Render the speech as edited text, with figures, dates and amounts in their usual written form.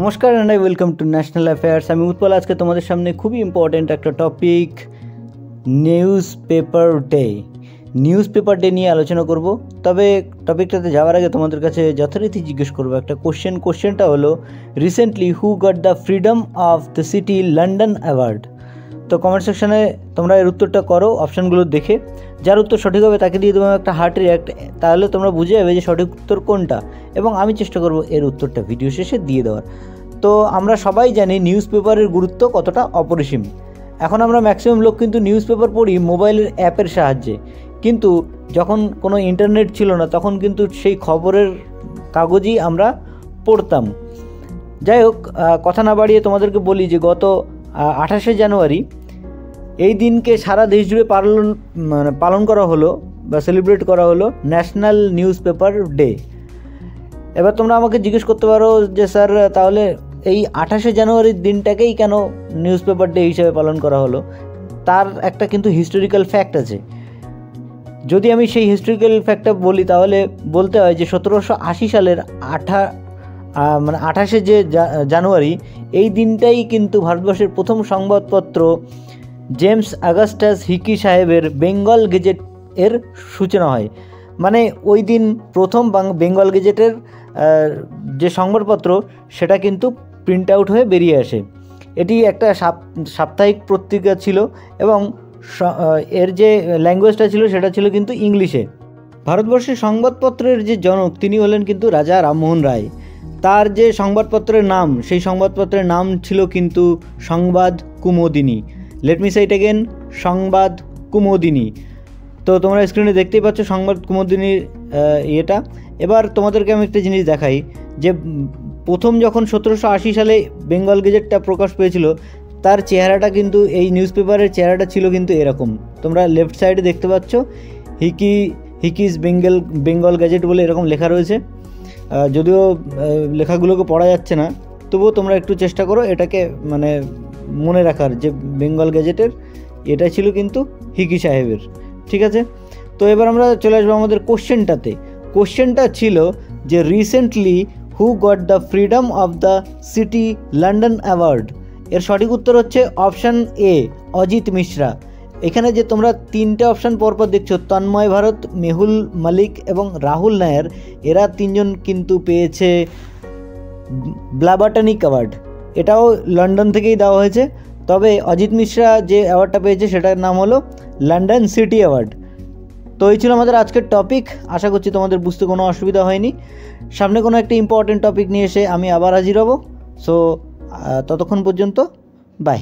নমস্কার and I welcome to national affairs. আমি উৎপল। আজকে তোমাদের সামনে খুবই ইম্পর্ট্যান্ট একটা টপিক নিউজ পেপার ডে নিয়ে আলোচনা করব। তবে টপিকটাতে যাওয়ার আগে তোমাদের কাছে যথারীতি জিজ্ঞেস করবো একটা কোশ্চেনটা হলো, recently who got the freedom of the city London award. তো কমেন্ট সেকশানে তোমরা এর উত্তরটা করো অপশানগুলো দেখে। যার উত্তর সঠিক হবে তাকে দিয়ে দেবো একটা হার্ট রিঅ্যাক্ট, তাহলে তোমরা বুঝে যাবে যে সঠিক উত্তর কোনটা, এবং আমি চেষ্টা করব এর উত্তরটা ভিডিও শেষে দিয়ে দেওয়ার। তো আমরা সবাই জানি নিউজ পেপারের গুরুত্ব কতটা অপরিসীম। এখন আমরা ম্যাক্সিমাম লোক কিন্তু নিউজ পেপার পড়ি মোবাইলের অ্যাপের সাহায্যে, কিন্তু যখন কোনো ইন্টারনেট ছিল না তখন কিন্তু সেই খবরের কাগজই আমরা পড়তাম। যাই হোক, কথা না বাড়িয়ে তোমাদেরকে বলি যে গত 28শে জানুয়ারি এই দিনকে সারা দেশ জুড়ে পালন করা হলো বা সেলিব্রেট করা হলো ন্যাশনাল নিউজ পেপার ডে। এবার তোমরা আমাকে জিজ্ঞেস করতে পারো যে স্যার তাহলে এই 28শে জানুয়ারির দিনটাকেই কেন নিউজ পেপার ডে হিসেবে পালন করা হলো? তার একটা কিন্তু হিস্টোরিক্যাল ফ্যাক্ট আছে। যদি আমি সেই হিস্টোরিক্যাল ফ্যাক্টটা বলি তাহলে বলতে হয় যে 1780 সালের 28শে যে জানুয়ারি এই দিনটাই কিন্তু ভারতবর্ষের প্রথম সংবাদপত্র জেমস অগাস্টাস হিকি সাহেবের বেঙ্গল গেজেট এর সূচনা হয়। মানে ওই দিন প্রথম বেঙ্গল গেজেটের যে সংবাদপত্র সেটা কিন্তু প্রিন্ট আউট হয়ে বেরিয়ে আসে। এটি একটা সাপ্তাহিক পত্রিকা ছিল এবং এর যে ল্যাঙ্গুয়েজটা ছিল সেটা ছিল কিন্তু ইংলিশে। ভারতবর্ষের সংবাদপত্রের যে জনক তিনি হলেন কিন্তু রাজা রামমোহন রায়। তার যে সংবাদপত্রের নাম, সেই সংবাদপত্রের নাম ছিল কিন্তু সংবাদ Kumudini. Let me say it again, সংবাদ কুমোদিনী। তো তোমরা স্ক্রিনে দেখতেই পাচ্ছ সংবাদ কুমোদিনীর ইয়েটা। এবার তোমাদেরকে আমি একটা জিনিস দেখাই যে প্রথম যখন 1780 সালে বেঙ্গল গেজেটটা প্রকাশ পেয়েছিল তার চেহারাটা কিন্তু, এই নিউজ পেপারের চেহারাটা ছিল কিন্তু এরকম। তোমরা লেফট সাইডে দেখতে পাচ্ছ হিকিস বেঙ্গল গেজেট বলে এরকম লেখা রয়েছে। যদিও লেখাগুলোকে পড়া যাচ্ছে না, তবুও তোমরা একটু চেষ্টা করো এটাকে মানে মনে রাখার যে বেঙ্গল গেজেটের এটা ছিল কিন্তু হিকি সাহেবের। ঠিক আছে, তো এবার আমরা চলে আসবো আমাদের কোশ্চেনটাতে। কোশ্চেনটা ছিল যে recently who got the freedom of the city London award. এর সঠিক উত্তর হচ্ছে অপশান এ, অজিত মিশ্রা। এখানে যে তোমরা তিনটে অপশান পরপর দেখছো, তন্ময় ভারত, মেহুল মালিক এবং রাহুল নায়ার, এরা তিনজন কিন্তু পেয়েছে ব্লাবাটনিক অ্যাওয়ার্ড। এটাও লন্ডন থেকেই দেওয়া হয়েছে, তবে অজিত মিশ্রা যে অ্যাওয়ার্ডটা পেয়েছে সেটার নাম হলো লন্ডন সিটি অ্যাওয়ার্ড। তো এই ছিল আমাদের আজকের টপিক। আশা করছি তোমাদের বুঝতে কোনো অসুবিধা হয়নি। সামনে কোনো একটা ইম্পর্টেন্ট টপিক নিয়ে এসে আমি আবার হাজির হব। সো ততক্ষণ পর্যন্ত বাই।